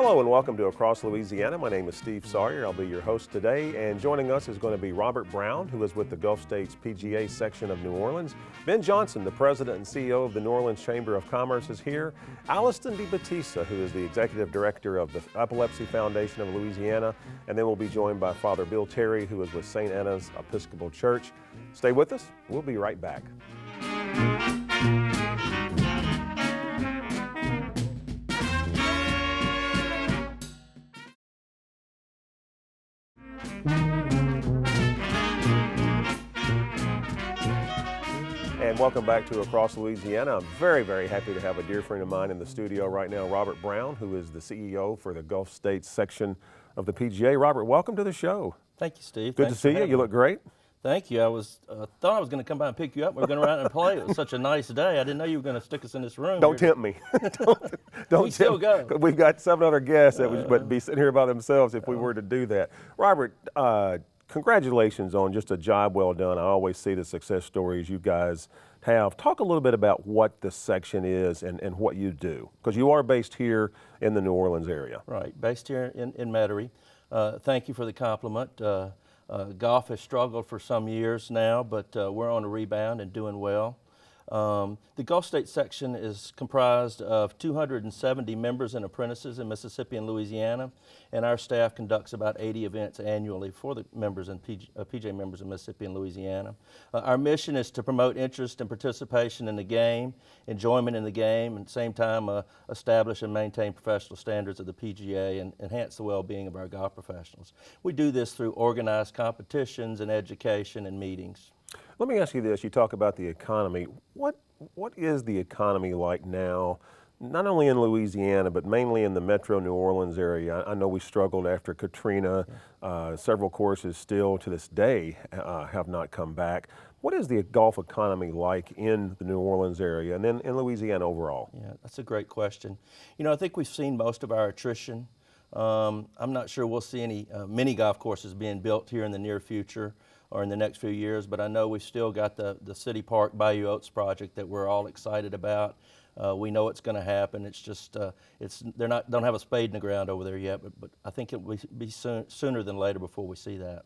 Hello and welcome to Across Louisiana. My name is Steve Sawyer. I'll be your host today, and joining us is going to be Robert Brown, who is with the Gulf States PGA section of New Orleans. Ben Johnson, the president and CEO of the New Orleans Chamber of Commerce, is here. Alison Dibattista, who is the executive director of the Epilepsy Foundation of Louisiana, and then we'll be joined by Father Bill Terry, who is with St. Anna's Episcopal Church. Stay with us. We'll be right back. And welcome back to Across Louisiana. I'm very, very happy to have a dear friend of mine in the studio right now, Robert Brown, who is the CEO for the Gulf States section of the PGA. Robert, welcome to the show. Thank you, Steve. Good to see you. You look great. Thank you. I thought I was going to come by and pick you up. We were going to run out and play. It was such a nice day. I didn't know you were going to stick us in this room. Don't tempt me. don't we still go. We've got 7 other guests that would be sitting here by themselves if we were to do that. Robert, congratulations on just a job well done. I always see the success stories you guys have. Talk a little bit about what the section is and what you do, because you are based here in the New Orleans area. Right, based here in Metairie. Thank you for the compliment. Golf has struggled for some years now, but we're on a rebound and doing well. The Gulf States section is comprised of 270 members and apprentices in Mississippi and Louisiana, and our staff conducts about 80 events annually for the members and PJ members in Mississippi and Louisiana. Our mission is to promote interest and participation in the game, enjoyment in the game, and at the same time establish and maintain professional standards of the PGA and enhance the well-being of our golf professionals. We do this through organized competitions and education and meetings. Let me ask you this. You talk about the economy. What is the economy like now, not only in Louisiana, but mainly in the metro New Orleans area? I know we struggled after Katrina. Several courses still to this day have not come back. What is the golf economy like in the New Orleans area and then in Louisiana overall? Yeah, that's a great question. You know, I think we've seen most of our attrition. I'm not sure we'll see any mini golf courses being built here in the near future or in the next few years, but I know we've still got the City Park Bayou Oaks project that we're all excited about. We know it's going to happen. It's just don't have a spade in the ground over there yet, but I think it will be sooner than later before we see that.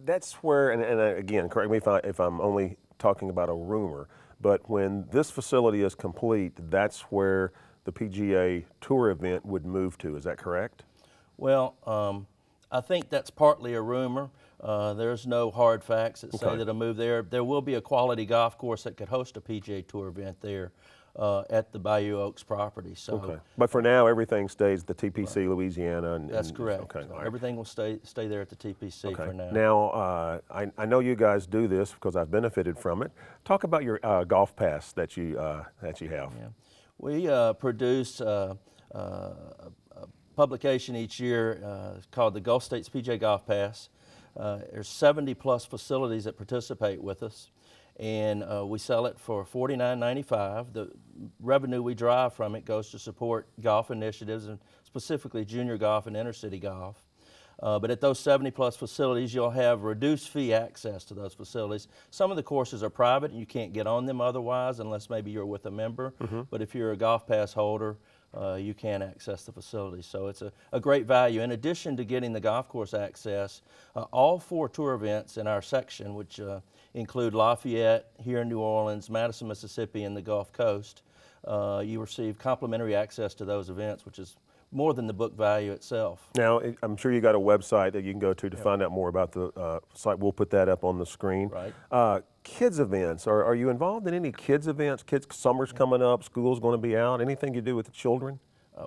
That's where, and again, correct me if I'm only talking about a rumor, but when this facility is complete, that's where the PGA Tour event would move to. Is that correct? Well, I think that's partly a rumor. There's no hard facts that say that it'll move there. There will be a quality golf course that could host a PGA Tour event there at the Bayou Oaks property. So, but for now, everything stays the TPC Louisiana. That's correct. So everything will stay there at the TPC for now. Now, I know you guys do this because I've benefited from it. Talk about your golf pass that you have. Yeah. We produce a publication each year called the Gulf States PGA Golf Pass. There's 70 plus facilities that participate with us, and we sell it for $49.95. The revenue we derive from it goes to support golf initiatives, and specifically junior golf and inner-city golf. But at those 70 plus facilities, you'll have reduced fee access to those facilities. Some of the courses are private and you can't get on them otherwise unless maybe you're with a member. But if you're a golf pass holder, you can access the facilities. So it's a great value. In addition to getting the golf course access, all 4 tour events in our section, which include Lafayette, here in New Orleans, Madison, Mississippi, and the Gulf Coast, you receive complimentary access to those events, which is more than the book value itself. Now, I'm sure you got a website that you can go to find out more about the site. We'll put that up on the screen. Right. Kids events, are you involved in any kids events? Summer's coming up, school's going to be out, anything you do with the children?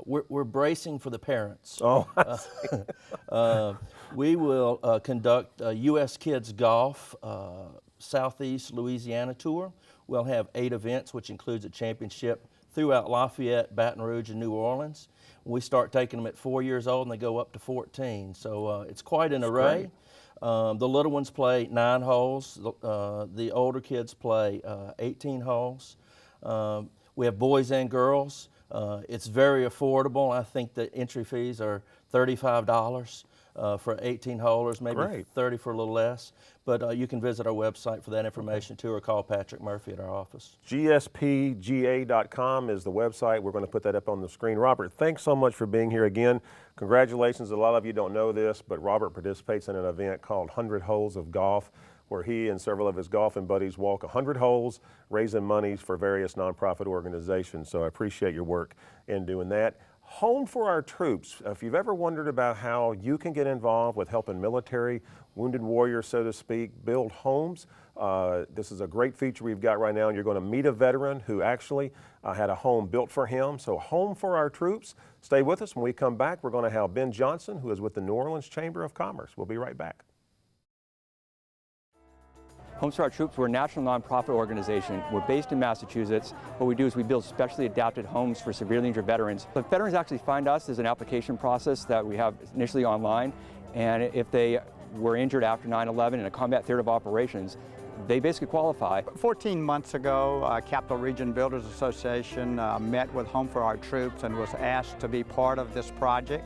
We're bracing for the parents. Oh, we will conduct U.S. Kids Golf Southeast Louisiana Tour. We'll have 8 events, which includes a championship throughout Lafayette, Baton Rouge, and New Orleans. We start taking them at 4 years old and they go up to 14. So it's quite an array. The little ones play 9 holes. The older kids play 18 holes. We have boys and girls. It's very affordable. I think the entry fees are $35. for 18 holders, maybe Great. 30 for a little less. But you can visit our website for that information too, or call Patrick Murphy at our office. gspga.com is the website. We're going to put that up on the screen. Robert, thanks so much for being here again. Congratulations. A lot of you don't know this, but Robert participates in an event called 100 Holes of Golf, where he and several of his golfing buddies walk 100 holes, raising monies for various nonprofit organizations. So I appreciate your work in doing that. Home for Our Troops. If you've ever wondered about how you can get involved with helping military, wounded warriors, so to speak, build homes, this is a great feature we've got right now, and you're going to meet a veteran who actually had a home built for him. So Home for Our Troops. Stay with us. When we come back, we're going to have Ben Johnson, who is with the New Orleans Chamber of Commerce. We'll be right back. Homes for Our Troops, we're a national nonprofit organization. We're based in Massachusetts. What we do is we build specially adapted homes for severely injured veterans. But veterans actually find us. There's an application process that we have initially online, and if they were injured after 9/11 in a combat theater of operations, they basically qualify. 14 months ago, Capital Region Builders Association met with Home for Our Troops and was asked to be part of this project.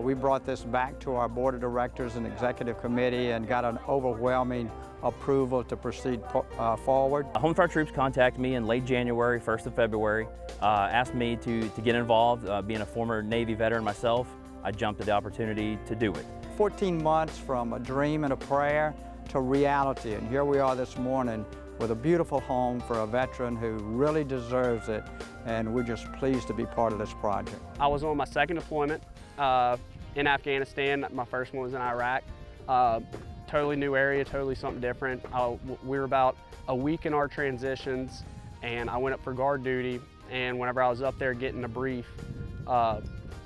We brought this back to our board of directors and executive committee and got an overwhelming approval to proceed forward. Home for Our Troops contacted me in late January, 1st of February, asked me to get involved. Being a former Navy veteran myself, I jumped at the opportunity to do it. 14 months from a dream and a prayer to reality, and here we are this morning with a beautiful home for a veteran who really deserves it, and we're just pleased to be part of this project. I was on my second deployment in Afghanistan. My first one was in Iraq. Totally new area, totally something different. We were about a week in our transitions, and I went up for guard duty, and whenever I was up there getting a brief,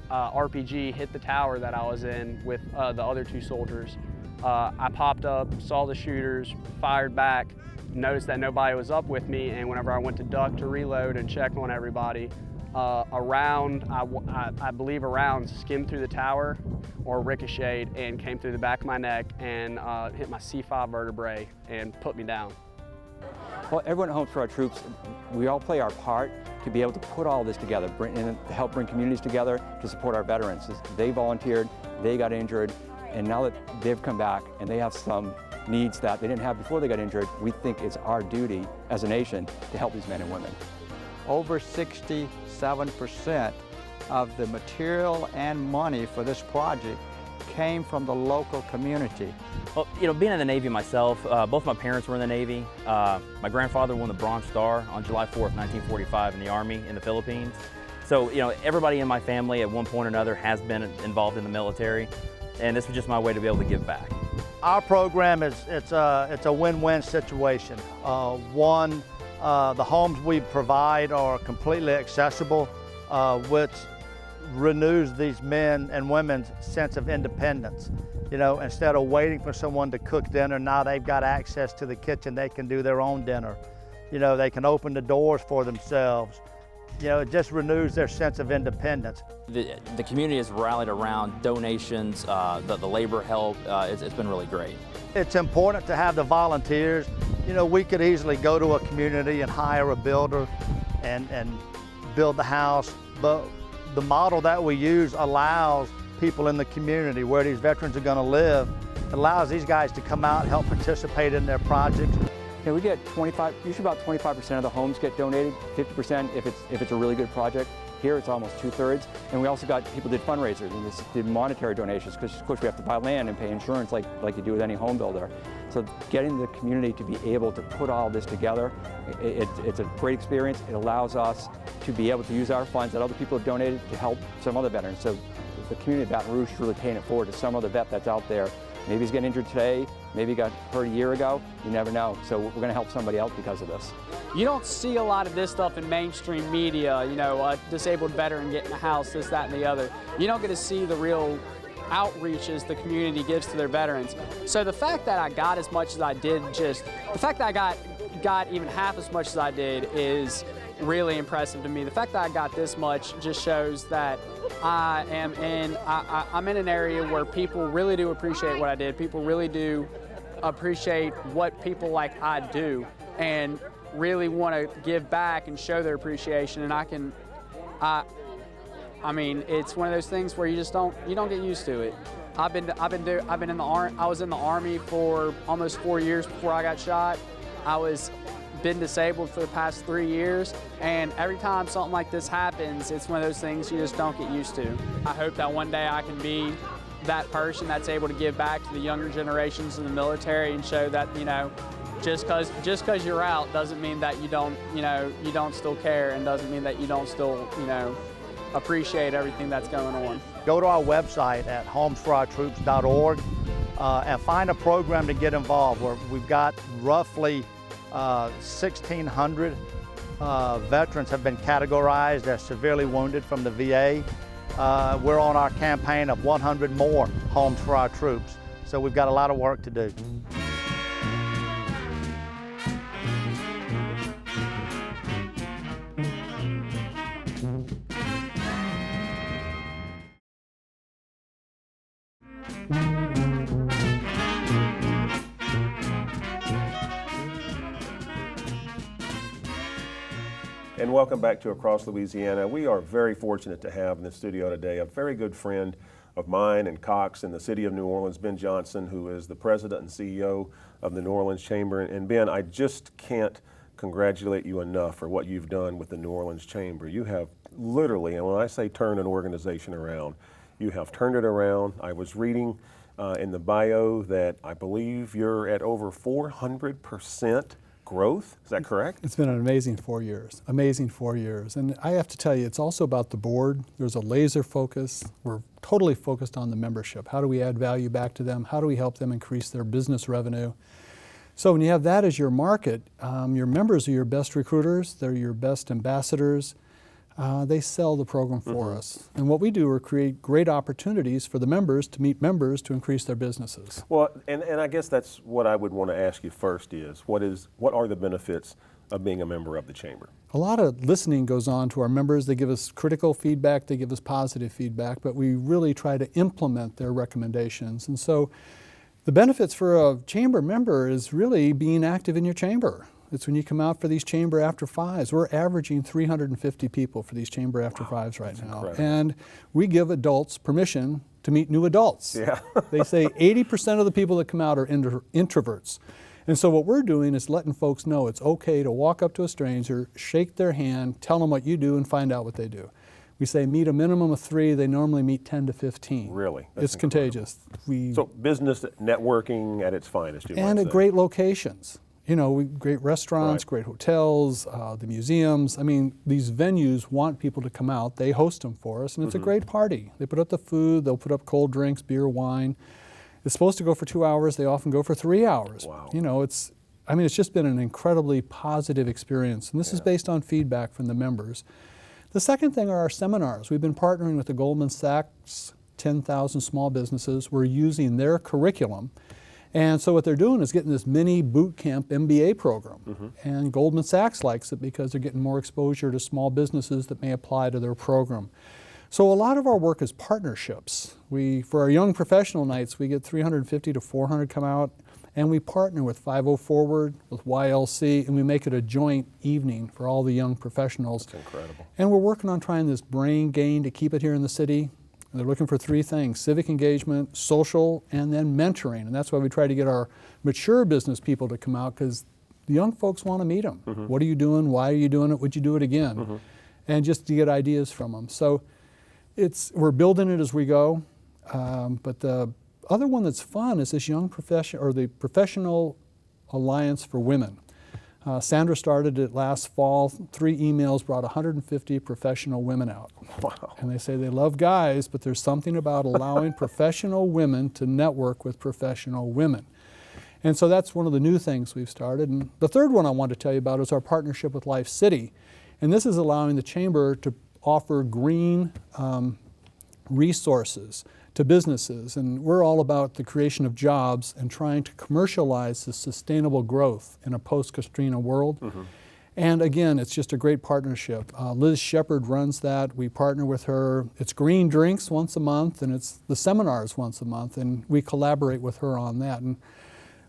RPG hit the tower that I was in with the other two soldiers. I popped up, saw the shooters, fired back, noticed that nobody was up with me, and whenever I went to duck to reload and check on everybody, I believe a round skimmed through the tower or ricocheted and came through the back of my neck and hit my C5 vertebrae and put me down. Well, everyone at Homes for Our Troops, we all play our part to be able to put all this together, help bring communities together to support our veterans. They volunteered, they got injured, and now that they've come back and they have some needs that they didn't have before they got injured, we think it's our duty as a nation to help these men and women. Over 67% of the material and money for this project came from the local community. Well, you know, being in the Navy myself, both my parents were in the Navy. My grandfather won the Bronze Star on July 4th, 1945 in the Army in the Philippines. So, you know, everybody in my family at one point or another has been involved in the military, and this was just my way to be able to give back. Our program it's a win-win situation. One, the homes we provide are completely accessible, which renews these men and women's sense of independence. You know, instead of waiting for someone to cook dinner, now they've got access to the kitchen. They can do their own dinner. You know, they can open the doors for themselves. You know, it just renews their sense of independence. The community has rallied around donations, the labor help. It's been really great. It's important to have the volunteers. You know, we could easily go to a community and hire a builder and build the house, but the model that we use allows people in the community where these veterans are going to live, allows these guys to come out and help participate in their projects. You know, we get usually about 25% of the homes get donated, 50% if it's a really good project. Here it's almost 2/3. And we also got people did fundraisers and did monetary donations because of course we have to buy land and pay insurance like you do with any home builder. So getting the community to be able to put all this together, it's a great experience. It allows us to be able to use our funds that other people have donated to help some other veterans. So the community of Baton Rouge is really paying it forward to some other vet that's out there. Maybe he's getting injured today, maybe he got hurt a year ago, you never know. So we're gonna help somebody else because of this. You don't see a lot of this stuff in mainstream media, you know, a disabled veteran getting a house, this, that, and the other. You don't get to see the real outreaches the community gives to their veterans. So the fact that I got as much as I did, the fact that I got even half as much as I did is really impressive to me. The fact that I got this much just shows that I'm in an area where people really do appreciate what I did. People really do appreciate what people like I do and really want to give back and show their appreciation. And I mean, it's one of those things where you don't get used to it. I was in the Army for almost 4 years before I got shot. Been disabled for the past 3 years, and every time something like this happens, it's one of those things you just don't get used to. I hope that one day I can be that person that's able to give back to the younger generations in the military and show that, you know, just because you're out doesn't mean that you don't still care, and doesn't mean that you don't still, you know, appreciate everything that's going on. Go to our website at homesforourtroops.org and find a program to get involved. We've got roughly 1,600 veterans have been categorized as severely wounded from the VA. We're on our campaign of 100 more Homes for Our Troops, so we've got a lot of work to do. And welcome back to Across Louisiana. We are very fortunate to have in the studio today a very good friend of mine and Cox in the city of New Orleans, Ben Johnson, who is the president and CEO of the New Orleans Chamber. And Ben, I just can't congratulate you enough for what you've done with the New Orleans Chamber. You have literally, and when I say turn an organization around, you have turned it around. I was reading in the bio that I believe you're at over 400% growth. Is that correct? It's been an amazing 4 years, amazing 4 years. And I have to tell you, it's also about the board. There's a laser focus. We're totally focused on the membership. How do we add value back to them? How do we help them increase their business revenue? So when you have that as your market, your members are your best recruiters. They're your best ambassadors. They sell the program for us. And what we do is create great opportunities for the members to meet members to increase their businesses. Well, and I guess that's what I would want to ask you first is, what are the benefits of being a member of the Chamber? A lot of listening goes on to our members. They give us critical feedback, they give us positive feedback, but we really try to implement their recommendations. And so the benefits for a Chamber member is really being active in your Chamber. It's when you come out for these Chamber After Fives. We're averaging 350 people for these Chamber After Fives right now. Incredible. And we give adults permission to meet new adults. Yeah. They say 80% of the people that come out are introverts. And so what we're doing is letting folks know it's okay to walk up to a stranger, shake their hand, tell them what you do, and find out what they do. We say meet a minimum of 3. They normally meet 10 to 15. Really? It's contagious. So business networking at its finest, you might and say. at great locations. You know, great restaurants, great hotels, the museums. I mean, these venues want people to come out. They host them for us, and it's a great party. They put up the food. They'll put up cold drinks, beer, wine. It's supposed to go for 2 hours. They often go for 3 hours. Wow. You know, it's just been an incredibly positive experience, and this is based on feedback from the members. The second thing are our seminars. We've been partnering with the Goldman Sachs 10,000 small businesses. We're using their curriculum. And so what they're doing is getting this mini boot camp MBA program. And Goldman Sachs likes it because they're getting more exposure to small businesses that may apply to their program. So a lot of our work is partnerships. For our young professional nights, we get 350 to 400 come out, and we partner with 50 Forward, with YLC, and we make it a joint evening for all the young professionals. That's incredible. And we're working on trying this brain gain to keep it here in the city. They're looking for 3 things: civic engagement, social, and then mentoring. And that's why we try to get our mature business people to come out, because the young folks want to meet them. What are you doing? Why are you doing it? Would you do it again? And just to get ideas from them. So we're building it as we go. But the other one that's fun is this young profession, or the Professional Alliance for Women. Sandra started it last fall. 3 emails brought 150 professional women out. Wow. And they say they love guys, but there's something about allowing professional women to network with professional women. And so that's one of the new things we've started. And the third one I want to tell you about is our partnership with Life City. And this is allowing the Chamber to offer green resources to businesses. And we're all about the creation of jobs and trying to commercialize the sustainable growth in a post-Katrina world. And again, it's just a great partnership. Liz Shepard runs that. We partner with her. It's green drinks once a month, and it's the seminars once a month, and we collaborate with her on that. And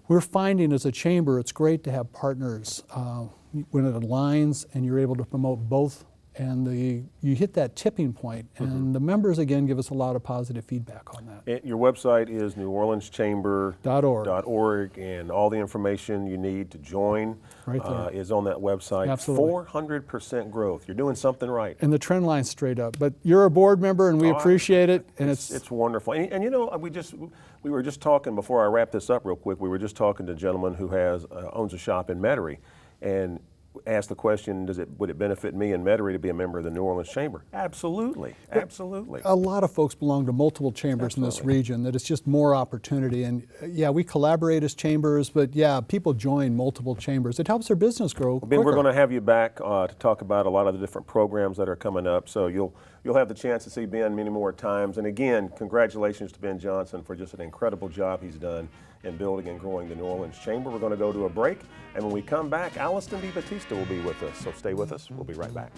we're finding as a chamber, it's great to have partners when it aligns and you're able to promote both and you hit that tipping point, and the members again give us a lot of positive feedback on that. And your website is neworleanschamber.org, and all the information you need to join Right there. is on that website. Absolutely. 400% growth. You're doing something right. And the trend line's straight up. But you're a board member, and we appreciate it. And it's wonderful. And you know, we were just talking before I wrap this up real quick. We were just talking to a gentleman who owns a shop in Metairie, and asked the question, would it benefit me in Metairie to be a member of the New Orleans Chamber? Absolutely, absolutely. A lot of folks belong to multiple chambers in this region, that it's just more opportunity. And yeah, we collaborate as chambers, but yeah, people join multiple chambers. It helps their business grow Ben, we're going to have you back to talk about a lot of the different programs that are coming up, so you'll have the chance to see Ben many more times. And again, congratulations to Ben Johnson for just an incredible job he's done in building and growing the New Orleans Chamber. We're going to go to a break, and when we come back, Alison Dibattista will be with us. So stay with us. We'll be right back.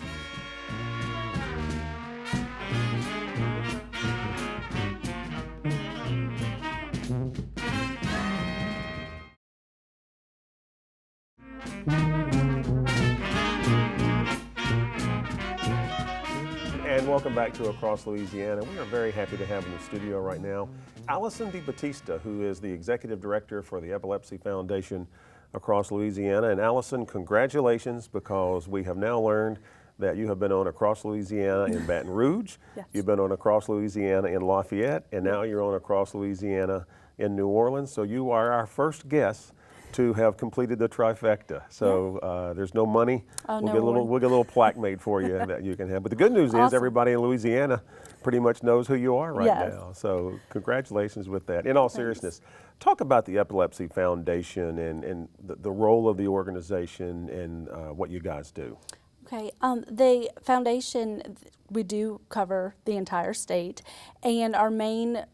And welcome back to Across Louisiana. We are very happy to have in the studio right now Alison Dibattista, who is the Executive Director for the Epilepsy Foundation across Louisiana. And Allison, congratulations, because we have now learned that you have been on Across Louisiana in Baton Rouge, Yes. You've been on Across Louisiana in Lafayette, and now you're on Across Louisiana in New Orleans. So you are our first guest to have completed the trifecta. So there's no money. Oh, we'll get a little plaque made for you that you can have. But the good news is everybody in Louisiana pretty much knows who you are right now. So congratulations with that. In all seriousness, talk about the Epilepsy Foundation and the role of the organization and what you guys do. Okay, the foundation, we do cover the entire state, and our main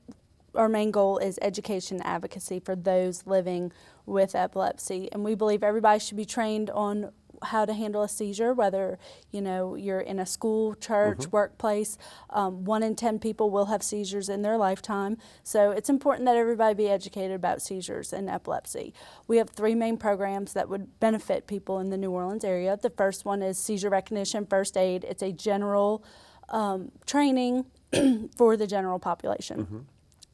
goal is education advocacy for those living with epilepsy. And we believe everybody should be trained on how to handle a seizure, whether you're in a school, church, workplace. 1 in 10 people will have seizures in their lifetime. So it's important that everybody be educated about seizures and epilepsy. We have 3 main programs that would benefit people in the New Orleans area. The first one is seizure recognition first aid. It's a general training for the general population.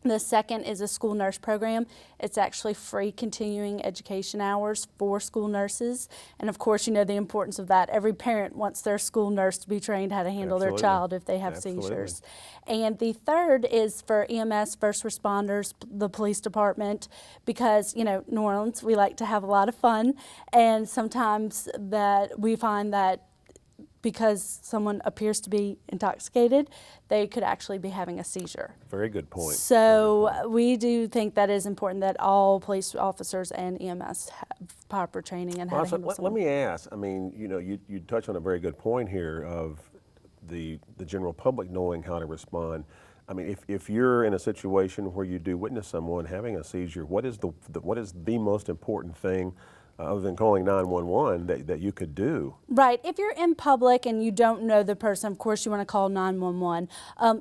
The second is a school nurse program. It's actually free continuing education hours for school nurses. And of course, you know the importance of that. Every parent wants their school nurse to be trained how to handle their child if they have seizures. And the third is for EMS, first responders, the police department, because, New Orleans, we like to have a lot of fun. And sometimes that we find that because someone appears to be intoxicated, they could actually be having a seizure. Very good point. So we do think that is important that all police officers and EMS have proper training and how to handle someone. Let me ask, I mean, you touch on a very good point here of the general public knowing how to respond. I mean, if you're in a situation where you do witness someone having a seizure, what is the most important thing other than calling 911 that you could do? Right. If you're in public and you don't know the person, of course you want to call 911.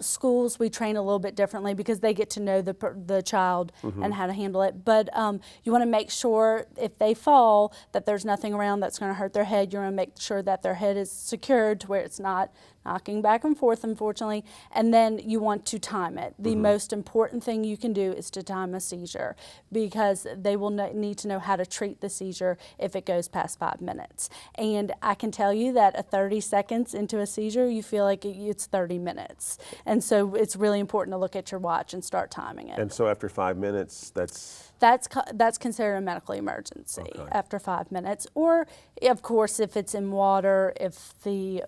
Schools, we train a little bit differently because they get to know the child and how to handle it. But you want to make sure if they fall that there's nothing around that's going to hurt their head. You want to make sure that their head is secured to where it's not knocking back and forth, unfortunately, and then you want to time it. The most important thing you can do is to time a seizure, because they will need to know how to treat the seizure if it goes past 5 minutes. And I can tell you that 30 seconds into a seizure, you feel like it's 30 minutes. And so it's really important to look at your watch and start timing it. And so after 5 minutes, that's considered a medical emergency after 5 minutes. Or, of course, if it's in water, if the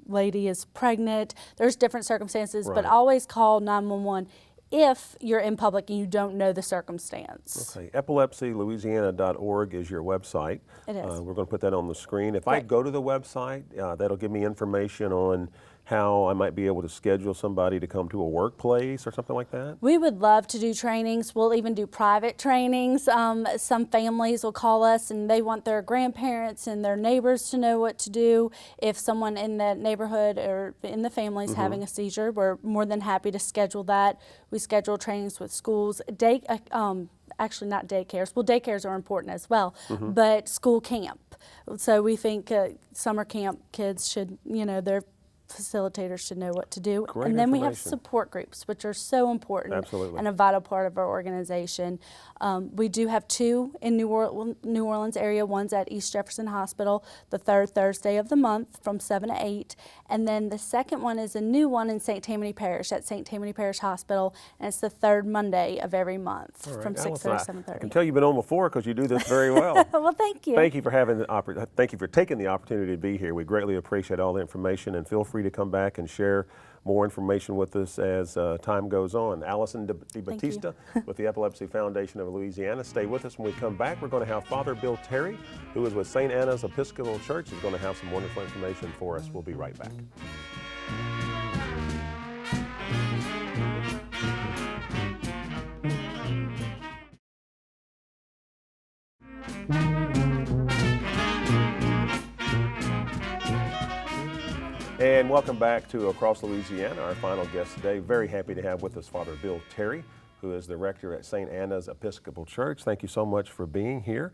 lady is pregnant, there's different circumstances, but always call 911 if you're in public and you don't know the circumstance. Okay, epilepsylouisiana.org is your website. It is. We're going to put that on the screen. If I go to the website, that'll give me information on how I might be able to schedule somebody to come to a workplace or something like that? We would love to do trainings. We'll even do private trainings. Some families will call us and they want their grandparents and their neighbors to know what to do. If someone in the neighborhood or in the family is having a seizure, we're more than happy to schedule that. We schedule trainings with schools. actually not daycares. Well, daycares are important as well, but school camp. So we think summer camp kids should, their facilitators should know what to do. Great and then we have information. support groups, which are so important Absolutely. and a vital part of our organization. We do have 2 in New Orleans area. One's at East Jefferson Hospital the 3rd Thursday of the month from 7 to 8. And then the second one is a new one in St. Tammany Parish at St. Tammany Parish Hospital, and it's the 3rd Monday of every month from 6:30 to Allison, 7:30. I can tell you've been on before because you do this very well. Well, thank you. Thank you for thank you for taking the opportunity to be here. We greatly appreciate all the information, and feel free to come back and share more information with us as time goes on. Alison Dibattista with the Epilepsy Foundation of Louisiana. Stay with us. When we come back, we're going to have Father Bill Terry, who is with St. Anna's Episcopal Church. He's going to have some wonderful information for us. We'll be right back. And welcome back to Across Louisiana, our final guest today. Very happy to have with us Father Bill Terry, who is the rector at St. Anna's Episcopal Church. Thank you so much for being here.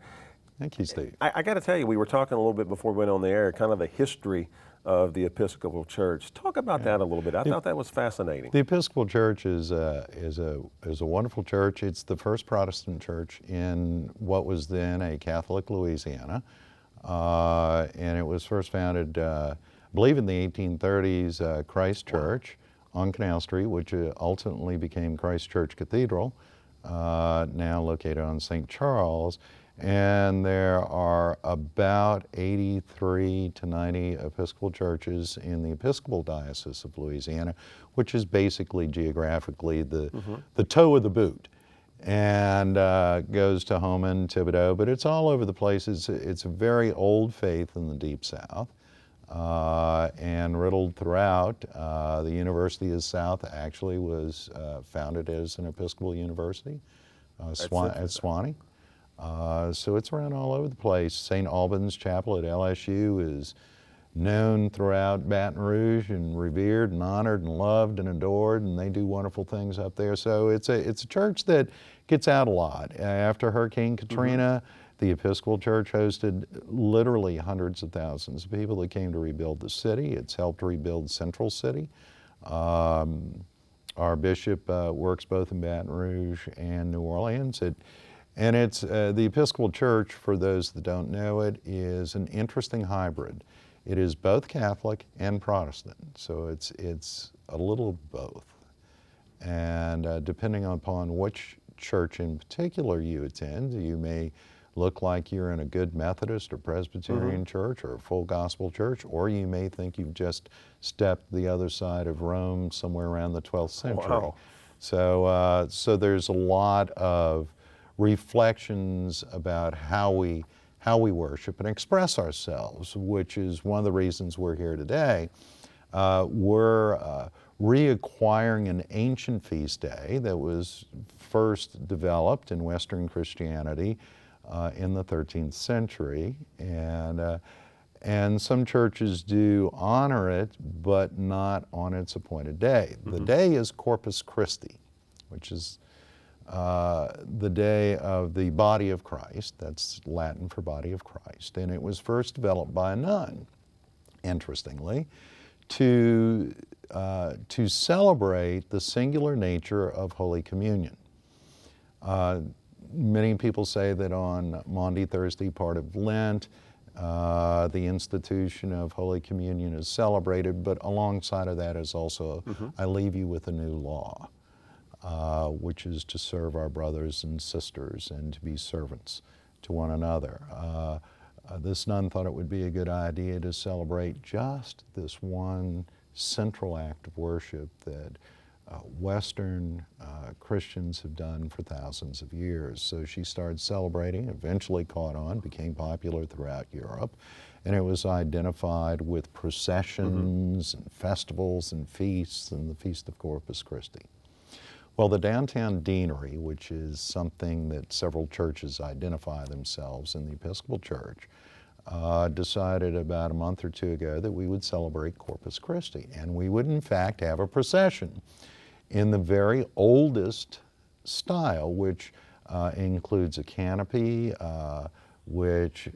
Thank you, Steve. I got to tell you, we were talking a little bit before we went on the air, kind of the history of the Episcopal Church. Talk about that a little bit. I thought that was fascinating. The Episcopal Church is a wonderful church. It's the first Protestant church in what was then a Catholic Louisiana, and it was first founded, I believe, in the 1830s, Christ Church on Canal Street, which ultimately became Christ Church Cathedral, now located on St. Charles. And there are about 83 to 90 Episcopal churches in the Episcopal Diocese of Louisiana, which is basically geographically the toe of the boot, and goes to Homan, Thibodaux, but it's all over the place. It's a very old faith in the Deep South, and riddled throughout. The University of the South actually was founded as an Episcopal university at Sewanee. So it's around all over the place. St. Albans Chapel at LSU is known throughout Baton Rouge and revered and honored and loved and adored, and they do wonderful things up there. So it's a church that gets out a lot. After Hurricane Katrina, the Episcopal Church hosted literally hundreds of thousands of people that came to rebuild the city. It's helped rebuild Central City. Our bishop works both in Baton Rouge and New Orleans. And it's the Episcopal Church, for those that don't know it, is an interesting hybrid. It is both Catholic and Protestant, so it's a little of both. And depending upon which church in particular you attend, you may look like you're in a good Methodist or Presbyterian church or a full gospel church, or you may think you've just stepped the other side of Rome somewhere around the 12th century. Wow. So there's a lot of reflections about how we worship and express ourselves, which is one of the reasons we're here today. We're reacquiring an ancient feast day that was first developed in Western Christianity in the 13th century, and some churches do honor it, but not on its appointed day. The day is Corpus Christi, which is the day of the body of Christ. That's Latin for body of Christ. And it was first developed by a nun, interestingly, to celebrate the singular nature of Holy Communion. Many people say that on Maundy Thursday, part of Lent, the institution of Holy Communion is celebrated, but alongside of that is also, I leave you with a new law. Which is to serve our brothers and sisters and to be servants to one another. This nun thought it would be a good idea to celebrate just this one central act of worship that Western Christians have done for thousands of years. So she started celebrating, eventually caught on, became popular throughout Europe, and it was identified with processions and festivals and feasts, and the Feast of Corpus Christi. Well, the downtown deanery, which is something that several churches identify themselves in the Episcopal Church, decided about a month or two ago that we would celebrate Corpus Christi. And we would, in fact, have a procession in the very oldest style, which includes a canopy which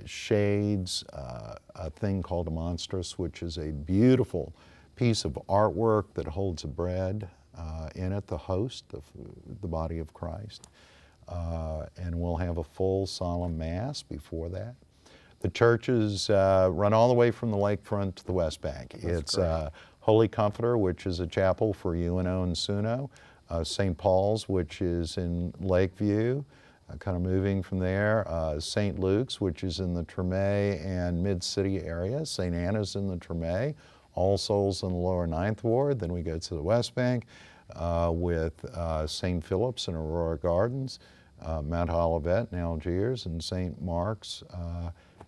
shades a thing called a monstrous, which is a beautiful piece of artwork that holds a bread in it, the host, the body of Christ. And we'll have a full solemn Mass before that. The churches run all the way from the lakefront to the West Bank. It's Holy Comforter, which is a chapel for UNO and SUNO, St. Paul's, which is in Lakeview, kind of moving from there, St. Luke's, which is in the Tremé and Mid-City area, St. Anna's in the Tremé, All Souls in the Lower Ninth Ward. Then we go to the West Bank with St. Philip's and Aurora Gardens, Mount Olivet in Algiers, and St. Mark's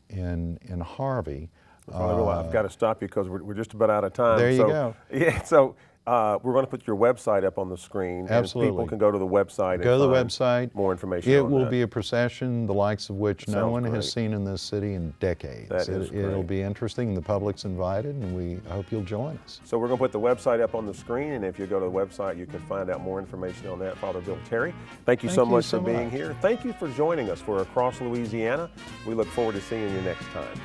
in Harvey. I've got to stop you because we're just about out of time. There you go. Yeah, so we're going to put your website up on the screen. Absolutely. And people can go to the website Go and to the find website. more information It on will that. be a procession the likes of which no Sounds one great. has seen in this city in decades. That is It'll great. be interesting. The public's invited, and we hope you'll join us. So we're going to put the website up on the screen, and if you go to the website, you can find out more information on that. Father Bill Terry, thank you so much for being here. Thank you for joining us for Across Louisiana. We look forward to seeing you next time.